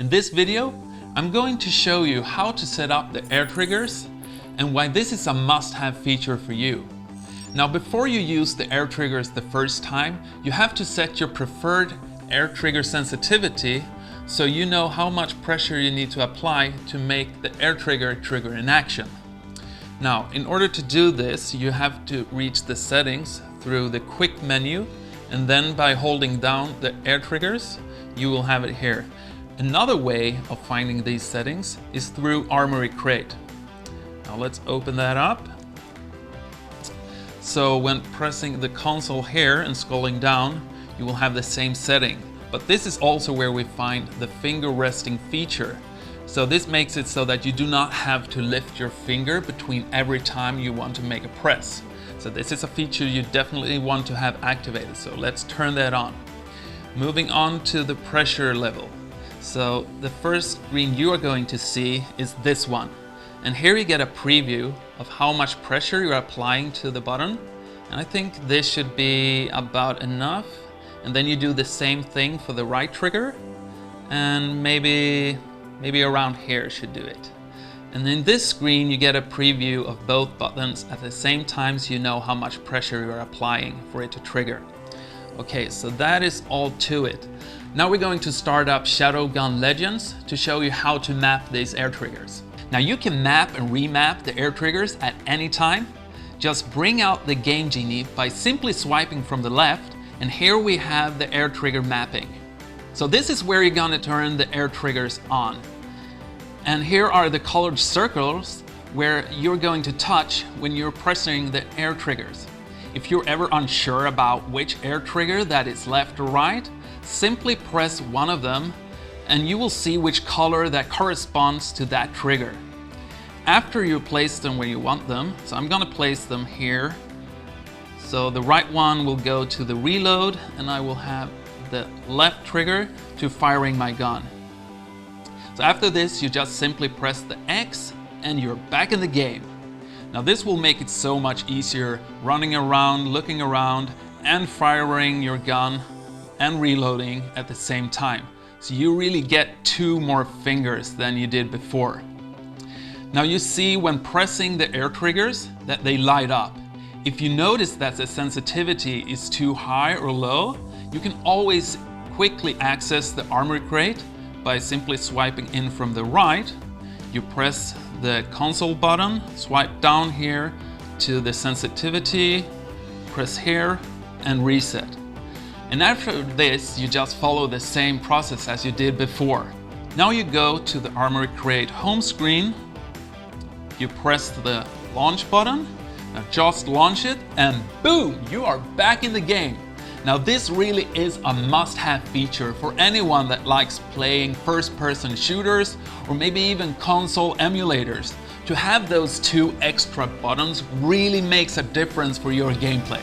In this video, I'm going to show you how to set up the AirTriggers and why this is a must-have feature for you. Now, before you use the AirTriggers the first time, you have to set your preferred AirTrigger sensitivity so you know how much pressure you need to apply to make the AirTrigger trigger in action. Now, in order to do this, you have to reach the settings through the quick menu, and then by holding down the AirTriggers, you will have it here. Another way of finding these settings is through Armoury Crate. Now let's open that up. So when pressing the console here and scrolling down, you will have the same setting. But this is also where we find the finger resting feature. So this makes it so that you do not have to lift your finger between every time you want to make a press. So this is a feature you definitely want to have activated. So let's turn that on. Moving on to the pressure level. So the first screen you are going to see is this one. And here you get a preview of how much pressure you're applying to the button. And I think this should be about enough. And then you do the same thing for the right trigger. And maybe around here should do it. And in this screen you get a preview of both buttons at the same time, so you know how much pressure you're applying for it to trigger. Okay, so that is all to it. Now we're going to start up Shadowgun Legends to show you how to map these AirTriggers. Now you can map and remap the AirTriggers at any time. Just bring out the Game Genie by simply swiping from the left, and here we have the AirTrigger mapping. So this is where you're gonna turn the AirTriggers on. And here are the colored circles where you're going to touch when you're pressing the AirTriggers. If you're ever unsure about which AirTrigger that is left or right, simply press one of them and you will see which color that corresponds to that trigger. After you place them where you want them, so I'm gonna place them here. So the right one will go to the reload and I will have the left trigger to firing my gun. So after this, you just simply press the X and you're back in the game. Now this will make it so much easier running around, looking around, and firing your gun and reloading at the same time. So you really get 2 more fingers than you did before. Now you see when pressing the AirTriggers that they light up. If you notice that the sensitivity is too high or low, you can always quickly access the Armoury Crate by simply swiping in from the right. You press the console button, swipe down here to the sensitivity, press here and reset. And after this, you just follow the same process as you did before. Now you go to the Armoury Crate home screen, you press the launch button, now just launch it and boom, you are back in the game. Now this really is a must-have feature for anyone that likes playing first-person shooters or maybe even console emulators. To have those 2 extra buttons really makes a difference for your gameplay.